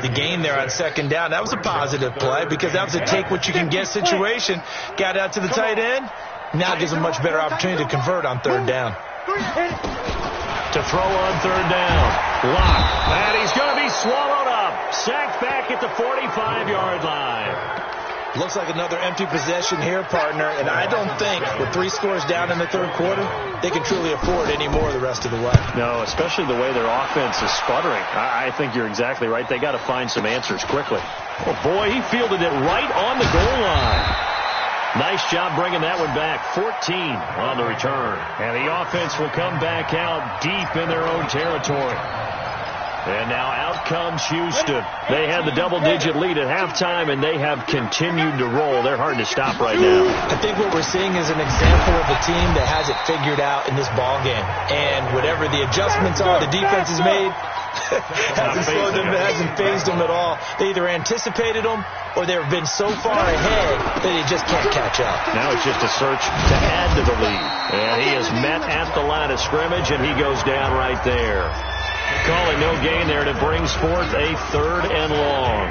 The gain there on second down, that was a positive play because that was a take-what-you-can-get situation. Got out to the tight end. Now gives him a much better opportunity to convert on third down. To throw on third down. Lock. And he's going to be swallowed up. Sacked back at the 45-yard line. Looks like another empty possession here, partner. And I don't think with 3 scores down in the third quarter, they can truly afford any more the rest of the way. No, especially the way their offense is sputtering. I think you're exactly right. They got to find some answers quickly. Oh, boy, he fielded it right on the goal line. Nice job bringing that one back. 14 on the return. And the offense will come back out deep in their own territory. And now out comes Houston. They had the double-digit lead at halftime, and they have continued to roll. They're hard to stop right now. I think what we're seeing is an example of a team that has it figured out in this ball game. And whatever the adjustments are the defense has made, hasn't slowed them, hasn't phased them at all. They either anticipated them or they've been so far ahead that they just can't catch up. Now it's just a search to add to the lead. And he is met at the line of scrimmage, and he goes down right there. Calling no gain there, and it brings forth a 3rd and long.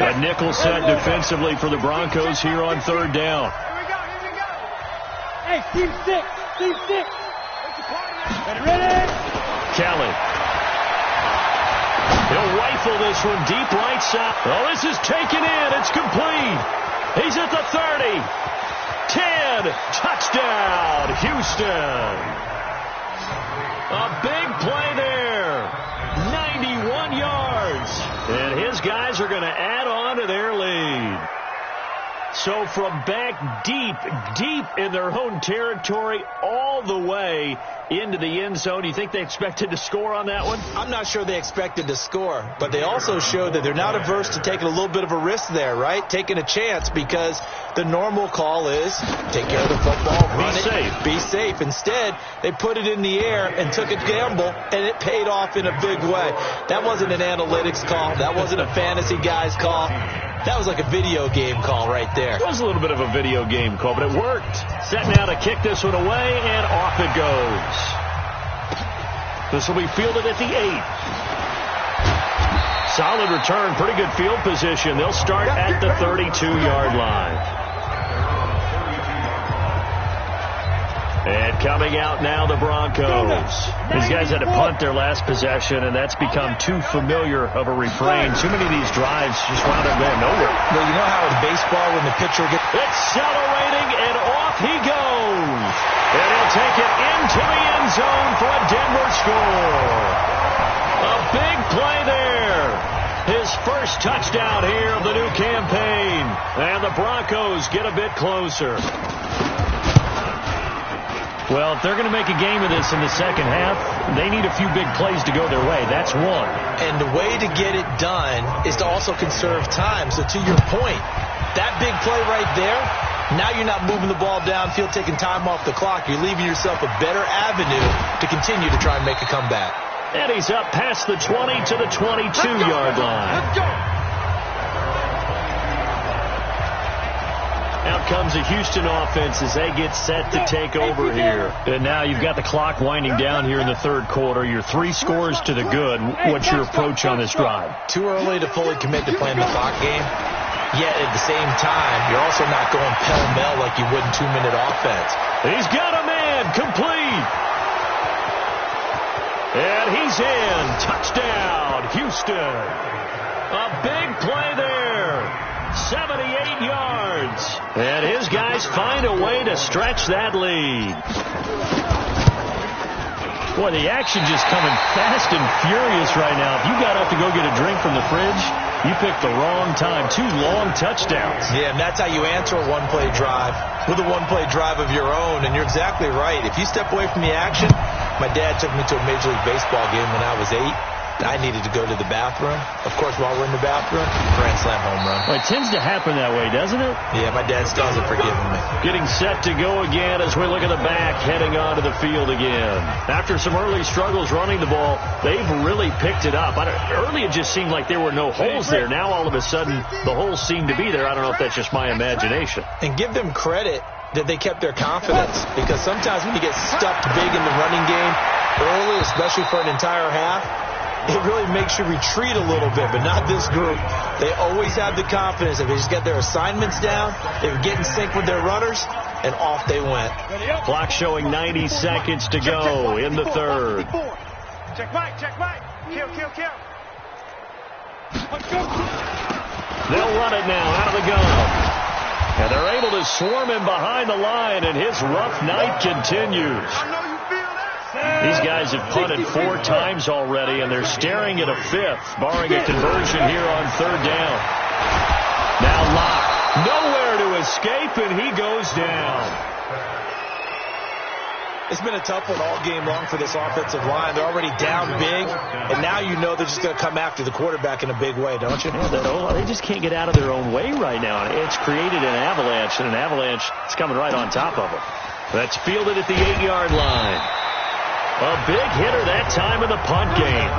A nickel set defensively for the Broncos here on 3rd down. Here we go. Hey, team 6. Ready? Kelly. He'll rifle this one deep right side. Oh, this is taken in. It's complete. He's at the 30. 10. Touchdown, Houston. A big play there. 91 yards. And his guys are going to add on to their lead. So from back deep in their own territory all the way into the end zone, you think they expected to score on that one? I'm not sure they expected to score, but they also showed that they're not averse to taking a little bit of a risk there, right? Taking a chance, because the normal call is take care of the football, run it, be safe. Instead, they put it in the air and took a gamble, and it paid off in a big way. That wasn't an analytics call. That wasn't a fantasy guy's call. That was like a video game call right there. It was a little bit of a video game call, but it worked. Set now to kick this one away, and off it goes. This will be fielded at the 8. Solid return, pretty good field position. They'll start at the 32-yard line. And coming out now, the Broncos. These guys had to punt their last possession, and that's become too familiar of a refrain. Too many of these drives just wound up going nowhere. Well, you know how in baseball when the pitcher gets accelerating, and off he goes. And he'll take it into the end zone for a Denver score. A big play there. His first touchdown here of the new campaign. And the Broncos get a bit closer. Well, if they're going to make a game of this in the second half, they need a few big plays to go their way. That's one. And the way to get it done is to also conserve time. So to your point, that big play right there, now you're not moving the ball downfield, taking time off the clock. You're leaving yourself a better avenue to continue to try and make a comeback. And he's up past the 20 to the 22-yard line. Let's go. Out comes the Houston offense as they get set to take over here. And now you've got the clock winding down here in the third quarter. You're 3 scores to the good. What's your approach on this drive? Too early to fully commit to playing the clock game. Yet at the same time, you're also not going pell-mell like you would in 2-minute offense. He's got a man complete. And he's in. Touchdown, Houston. A big play there. 78 yards. And his guys find a way to stretch that lead. Boy, the action just coming fast and furious right now. If you got up to go get a drink from the fridge, you picked the wrong time. 2 long touchdowns. Yeah, and that's how you answer a one-play drive with a one-play drive of your own. And you're exactly right. If you step away from the action, my dad took me to a Major League Baseball game when I was 8. I needed to go to the bathroom. Of course, while we're in the bathroom, grand slam home run. Well, it tends to happen that way, doesn't it? Yeah, my dad still hasn't forgiven me. Getting set to go again as we look at the back, heading onto the field again. After some early struggles running the ball, they've really picked it up. Early, it just seemed like there were no holes there. Now, all of a sudden, the holes seem to be there. I don't know if that's just my imagination. And give them credit that they kept their confidence, because sometimes when you get stuffed big in the running game early, especially for an entire half, it really makes you retreat a little bit, but not this group. They always have the confidence that they just get their assignments down, they would get in sync with their runners, and off they went. Clock showing 90 seconds to go in the third. Check Mike. Kill. They'll run it now out of the gun. And they're able to swarm him behind the line, and his rough night continues. These guys have punted 4 times already, and they're staring at a 5th, barring a conversion here on third down. Now Locke, nowhere to escape, and he goes down. It's been a tough one all game long for this offensive line. They're already down big, and now you know they're just going to come after the quarterback in a big way, don't you? Yeah, they just can't get out of their own way right now. It's created an avalanche, and an avalanche is coming right on top of them. That's fielded at the 8-yard line. A big hitter that time in the punt game.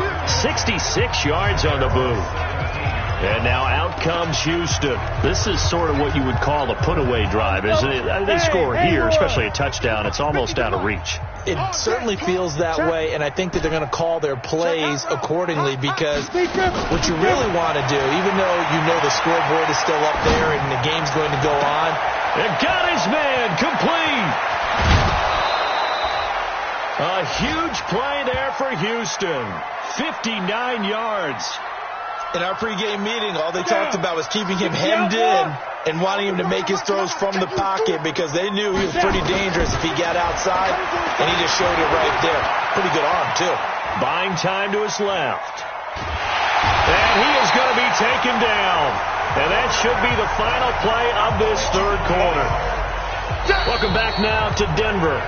66 yards on the boot. And now out comes Houston. This is sort of what you would call a put-away drive, isn't it? They score here, especially a touchdown. It's almost out of reach. It certainly feels that way, and I think that they're going to call their plays accordingly, because what you really want to do, even though you know the scoreboard is still up there and the game's going to go on. It got his man complete. A huge play there for Houston. 59 yards. In our pregame meeting, all they talked about was keeping him hemmed in and wanting him to make his throws from the pocket, because they knew he was pretty dangerous if he got outside, and he just showed it right there. Pretty good arm, too. Buying time to his left. And he is going to be taken down. And that should be the final play of this third quarter. Welcome back now to Denver.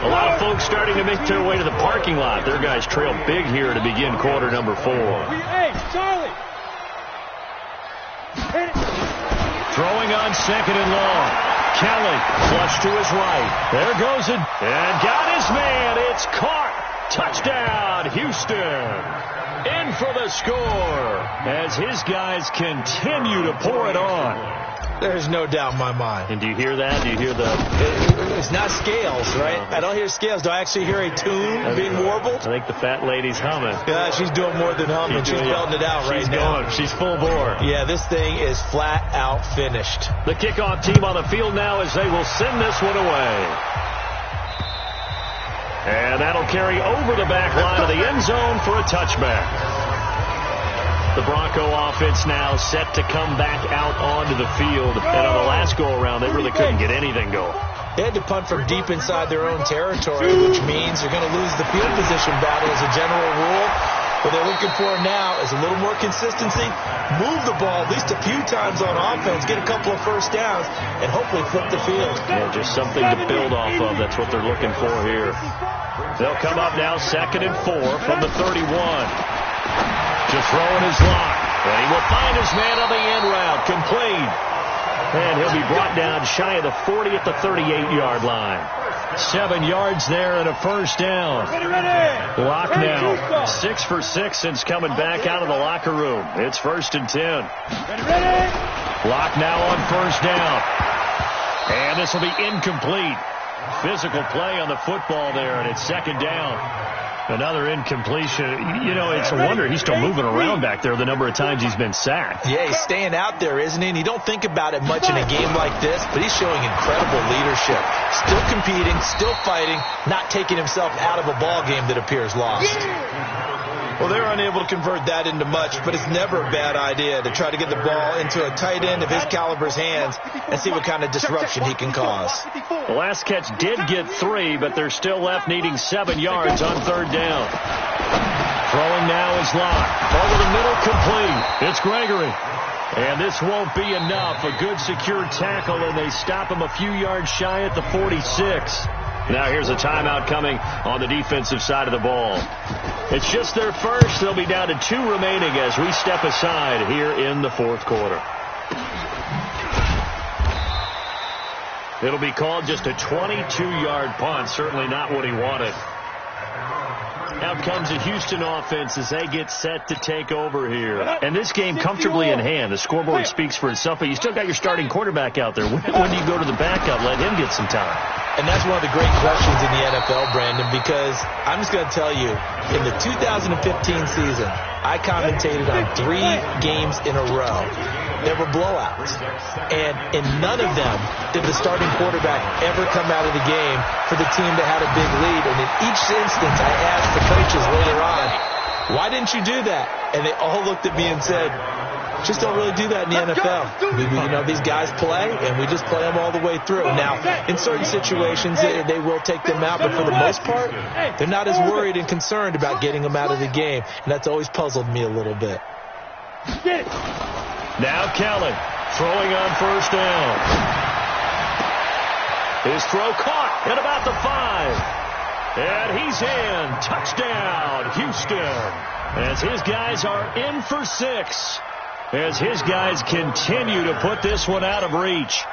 A lot of folks starting to make their way to the parking lot. Their guys trail big here to begin quarter number 4. Hey, Charlie. Throwing on 2nd and long. Kelly flush to his right. There goes it. And got his man. It's caught. Touchdown, Houston. In for the score as his guys continue to pour it on. There's no doubt in my mind. And do you hear that? Do you hear the... It's not scales, right? I don't hear scales. Do I actually hear a tune being warbled? I think the fat lady's humming. Yeah, she's doing more than humming. She's belting it out right now. Going. She's full bore. Yeah, this thing is flat out finished. The kickoff team on the field now as they will send this one away. And that'll carry over the back line of the end zone for a touchback. The Bronco offense now set to come back out onto the field. And on the last go-around, they really couldn't get anything going. They had to punt from deep inside their own territory, which means they're going to lose the field position battle as a general rule. What they're looking for now is a little more consistency, move the ball at least a few times on offense, get a couple of first downs, and hopefully flip the field. Yeah, just something to build off of. That's what they're looking for here. They'll come up now 2nd and 4 from the 31. To throw in his line. And he will find his man on the end route. Complete. And he'll be brought down shy of the 40 at the 38-yard line. 7 yards there and a first down. Locke now 6 for 6 since coming back out of the locker room. It's 1st and 10. Locke now on first down. And this will be incomplete. Physical play on the football there, and it's 2nd down. Another incompletion. You know, it's a wonder he's still moving around back there the number of times he's been sacked. Yeah, he's staying out there, isn't he? And you don't think about it much in a game like this, but he's showing incredible leadership. Still competing, still fighting, not taking himself out of a ball game that appears lost. Well, they're unable to convert that into much, but it's never a bad idea to try to get the ball into a tight end of his caliber's hands and see what kind of disruption he can cause. The last catch did get 3, but they're still left needing 7 yards on third down. Throwing now is Locke. Over the middle, complete. It's Gregory. And this won't be enough. A good secure tackle, and they stop him a few yards shy at the 46. Now here's a timeout coming on the defensive side of the ball. It's just their first. They'll be down to 2 remaining as we step aside here in the 4th quarter. It'll be called just a 22-yard punt. Certainly not what he wanted. Out comes the Houston offense as they get set to take over here. And this game comfortably in hand. The scoreboard speaks for itself, but you still got your starting quarterback out there. When do you go to the backup? Let him get some time. And that's one of the great questions in the NFL, Brandon, because I'm just going to tell you, in the 2015 season, I commentated on 3 games in a row. There were blowouts. And in none of them did the starting quarterback ever come out of the game for the team that had a big lead. And in each instance, I asked the coaches later on, why didn't you do that? And they all looked at me and said, just don't really do that in the NFL. These guys play, and we just play them all the way through. Now, in certain situations, they will take them out, but for the most part, they're not as worried and concerned about getting them out of the game. And that's always puzzled me a little bit. Now Kelly throwing on first down. His throw caught at about the 5. And he's in. Touchdown, Houston. As his guys are in for 6. As his guys continue to put this one out of reach.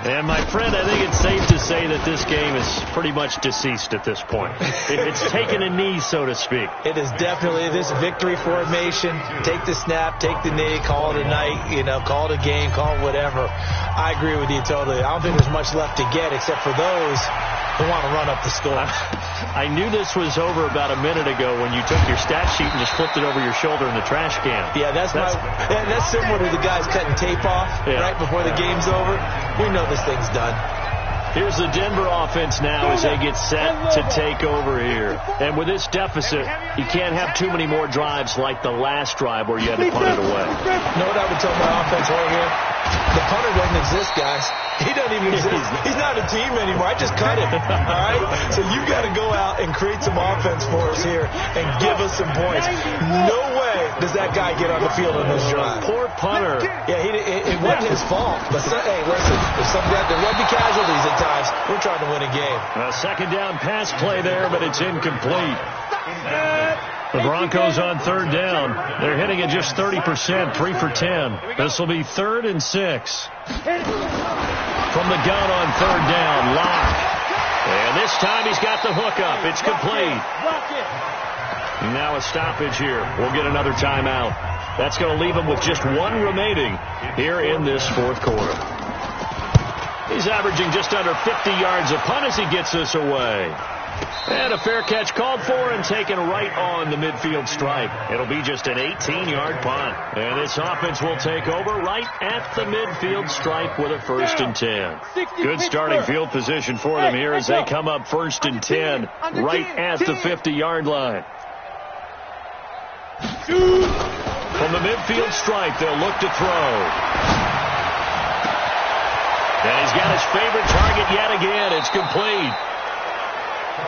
And, my friend, I think it's safe to say that this game is pretty much deceased at this point. It's taken a knee, so to speak. It is definitely this victory formation. Take the snap, take the knee, call it a night, call it a game, call it whatever. I agree with you totally. I don't think there's much left to get except for those who want to run up the score. I knew this was over about a minute ago when you took your stat sheet and just flipped it over your shoulder in the trash can. Yeah, that's similar to the guys cutting tape off right before the game's over. We know this thing's done. Here's the Denver offense now as they get set to take over here. And with this deficit, you can't have too many more drives like the last drive where you had to punt it away. You know what I would tell my offense right here? The punter doesn't exist, guys. He doesn't even exist. He's not a team anymore. I just cut him. All right? So you got to go out and create some offense for us here and give us some points. No way does that guy get on the field on this drive. Poor punter. Yeah, it wasn't his fault. But, hey, listen, if some guys, there will be casualties at times. We're trying to win a game. A second down pass play there, but it's incomplete. The Broncos on third down. They're hitting at just 30%, 3 for 10. This will be 3rd and 6. From the gun on third down, Locke. And this time he's got the hook up. It's complete. Now a stoppage here. We'll get another timeout. That's going to leave him with just 1 remaining here in this 4th quarter. He's averaging just under 50 yards a punt as he gets this away. And a fair catch called for and taken right on the midfield stripe. It'll be just an 18-yard punt. And this offense will take over right at the midfield stripe with a 1st and 10. Good starting field position for them here as they come up 1st and 10 right at the 50-yard line. From the midfield stripe, they'll look to throw. And he's got his favorite target yet again. It's complete.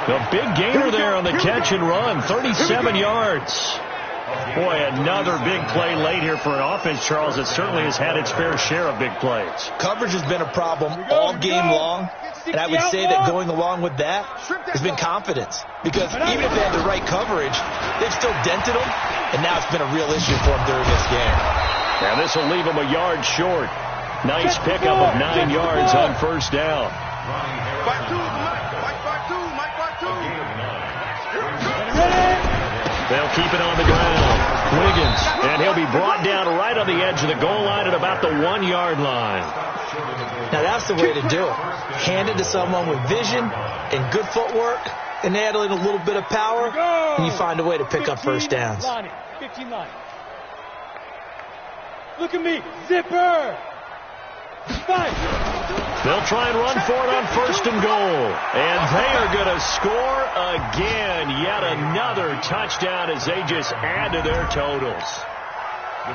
A big gainer there on the catch and run, 37 yards. Boy, another big play late here for an offense, Charles, that certainly has had its fair share of big plays. Coverage has been a problem all game long, and I would say that going along with that has been confidence. Because even if they had the right coverage, they've still dented them, and now it's been a real issue for them during this game. And this will leave them a yard short. Nice pickup of 9 yards on first down. They'll keep it on the ground. Wiggins, and he'll be brought down right on the edge of the goal line at about the 1-yard line. Now that's the way to do it. Hand it to someone with vision and good footwork, and add in a little bit of power, and you find a way to pick up first downs. 15 line. Look at me, zipper. 5. They'll try and run for it on 1st and goal. And they are going to score again. Yet another touchdown as they just add to their totals.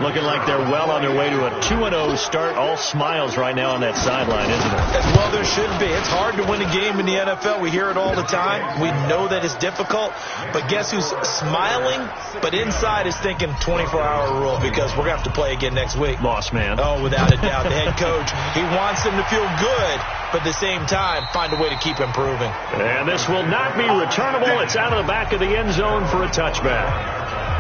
Looking like they're well on their way to a 2-0 start. All smiles right now on that sideline, isn't it? As well there should be. It's hard to win a game in the NFL. We hear it all the time. We know that it's difficult. But guess who's smiling, but inside is thinking 24-hour rule because we're going to have to play again next week. Lost man. Oh, without a doubt. The head coach, he wants them to feel good, but at the same time, find a way to keep improving. And this will not be returnable. It's out of the back of the end zone for a touchback.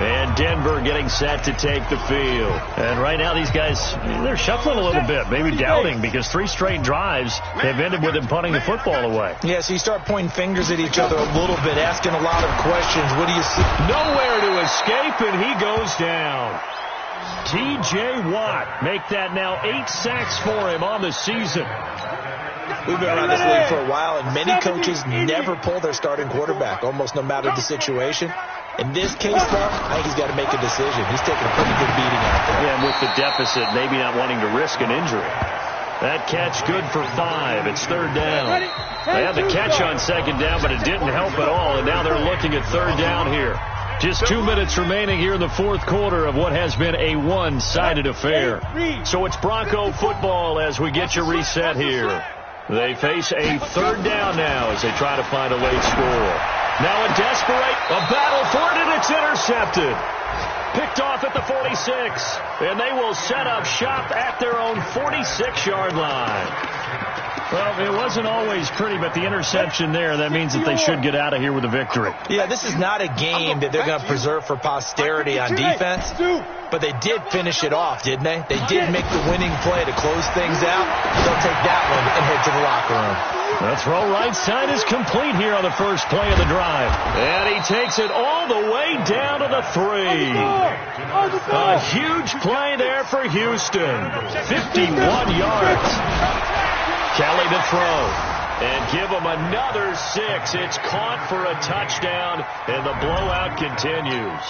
And Denver getting set to take the field. And right now these guys, they're shuffling a little bit, maybe doubting, because 3 straight drives have ended with them punting the football away. Yeah, so you start pointing fingers at each other a little bit, asking a lot of questions. What do you see? Nowhere to escape, and he goes down. T.J. Watt make that now 8 sacks for him on the season. We've been around this league for a while, and many coaches never pull their starting quarterback, almost no matter the situation. In this case, though, I think he's got to make a decision. He's taking a pretty good beating out there. Yeah, and with the deficit, maybe not wanting to risk an injury. That catch good for 5. It's 3rd down. They had the catch on 2nd down, but it didn't help at all, and now they're looking at 3rd down here. Just 2 minutes remaining here in the 4th quarter of what has been a one-sided affair. So it's Bronco football as we get you reset here. They face a 3rd down now as they try to find a late score. Now a battle for it, and it's intercepted. Picked off at the 46, and they will set up shop at their own 46-yard line. Well, it wasn't always pretty, but the interception there, that means that they should get out of here with a victory. Yeah, this is not a game that they're going to preserve for posterity on defense, but they did finish it off, didn't they? They did make the winning play to close things out. They'll take that one and head to the locker room. The throw right side is complete here on the first play of the drive. And he takes it all the way down to the 3. A huge play there for Houston. 51 yards. Kelly to throw. And give him another 6. It's caught for a touchdown, and the blowout continues.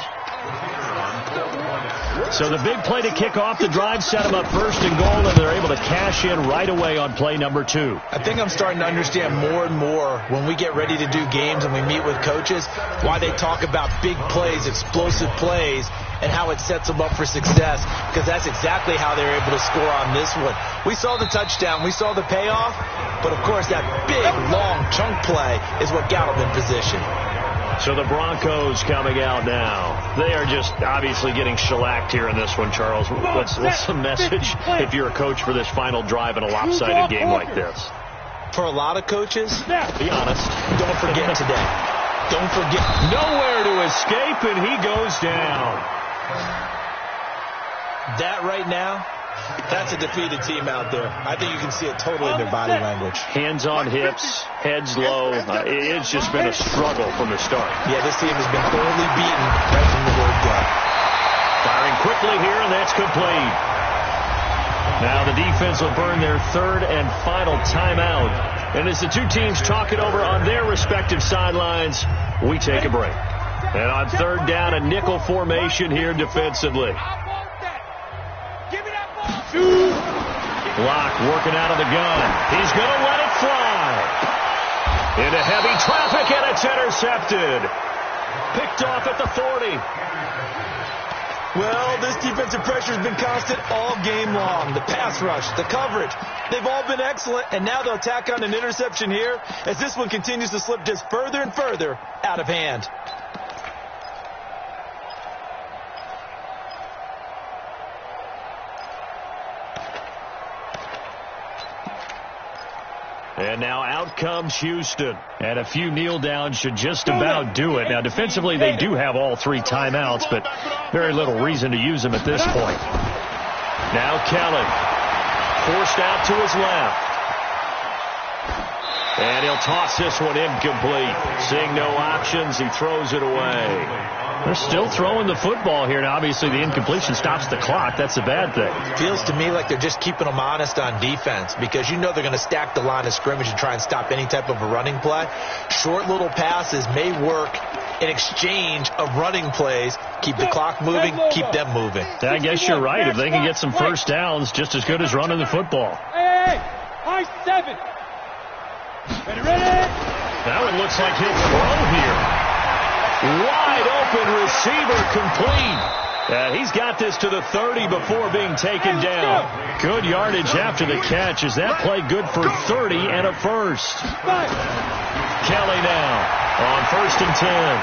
So the big play to kick off the drive set them up 1st and goal, and they're able to cash in right away on play number 2. I think I'm starting to understand more and more when we get ready to do games and we meet with coaches why they talk about big plays, explosive plays, and how it sets them up for success, because that's exactly how they're able to score on this one. We saw the touchdown. We saw the payoff, but, of course, that big, long chunk play is what got them in position. So the Broncos coming out now. They are just obviously getting shellacked here in this one, Charles. What's the message if you're a coach for this final drive in a lopsided game like this? For a lot of coaches, be honest, don't forget today. Don't forget. Nowhere to escape, and he goes down. That right now, that's a defeated team out there. I think you can see it totally in their body language. Hands on hips, heads low. It's just been a struggle from the start. Yeah, this team has been thoroughly beaten right from the word go. Firing quickly here, and that's complete. Now the defense will burn their 3rd and final timeout. And as the two teams talk it over on their respective sidelines, we take a break. And on 3rd down, a nickel formation here defensively. Block working out of the gun. He's going to let it fly. Into heavy traffic, and it's intercepted. Picked off at the 40. Well, this defensive pressure has been constant all game long. The pass rush, the coverage, they've all been excellent, and now they'll tack on an interception here as this one continues to slip just further and further out of hand. And now out comes Houston. And a few kneel downs should just about do it. Now, defensively, they do have all 3 timeouts, but very little reason to use them at this point. Now Kelly. Forced out to his left. And he'll toss this one incomplete. Seeing no options, he throws it away. They're still throwing the football here. Now, obviously, the incompletion stops the clock. That's a bad thing. Feels to me like they're just keeping them honest on defense because you know they're going to stack the line of scrimmage and try and stop any type of a running play. Short little passes may work in exchange of running plays. Keep the clock moving, keep them moving. I guess you're right. If they can get some first downs, just as good as running the football. Hey, high 7. Ready? That one looks like he'll throw here. Wide open receiver complete. He's got this to the 30 before being taken down. Good yardage after the catch. Is that play good for 30 and a first? Kelly now on 1st and 10.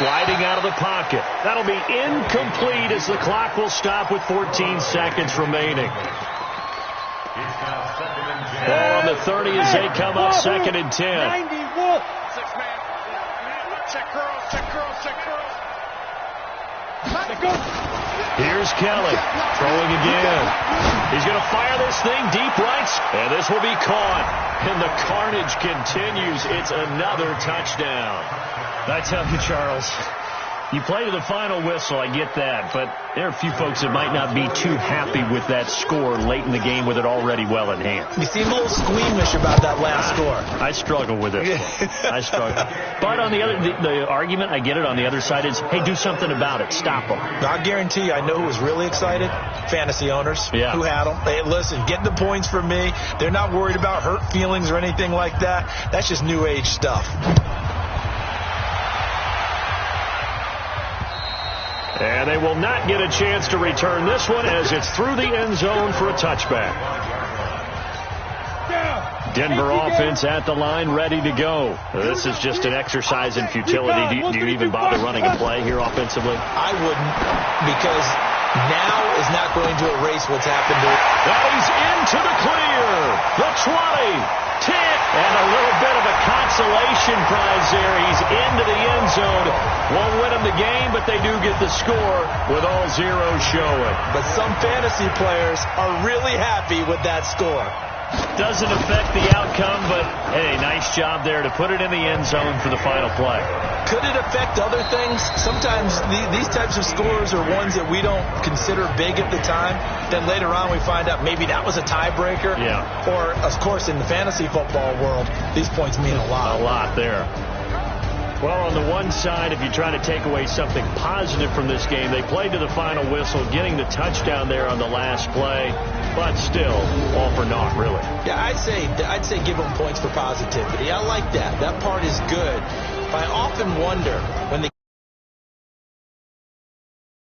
Sliding out of the pocket. That'll be incomplete as the clock will stop with 14 seconds remaining. Ball on the 30 as they come up 2nd and 10. Here's Kelly throwing again. He's going to fire this thing deep right, and this will be caught. And the carnage continues. It's another touchdown. I tell you, Charles, you play to the final whistle, I get that, but there are a few folks that might not be too happy with that score late in the game with it already well in hand. You seem a little squeamish about that last score. I struggle with it. I struggle. But on the other, the argument, I get it, on the other side is, hey, do something about it. Stop them. I guarantee you, I know who was really excited. Fantasy owners who had them. Hey, listen, get the points from me. They're not worried about hurt feelings or anything like that. That's just new age stuff. And they will not get a chance to return this one as it's through the end zone for a touchback. Denver offense at the line, ready to go. This is just an exercise in futility. Do you even bother running a play here offensively? I wouldn't, because now is not going to erase what's happened to it. Now he's into the clear. The 20. 10, and a little bit of a consolation prize there. He's into the end zone. Won't win him the game, but they do get the score with all zeros showing. But some fantasy players are really happy with that score. Doesn't affect the outcome, but, hey, nice job there to put it in the end zone for the final play. Could it affect other things? Sometimes these types of scores are ones that we don't consider big at the time. Then later on we find out maybe that was a tiebreaker. Yeah. Or, of course, in the fantasy football world, these points mean a lot. A lot there. Well, on the one side, if you try to take away something positive from this game, they played to the final whistle, getting the touchdown there on the last play, but still, all for naught, really. Yeah, I'd say give them points for positivity. I like that. That part is good. But I often wonder, when the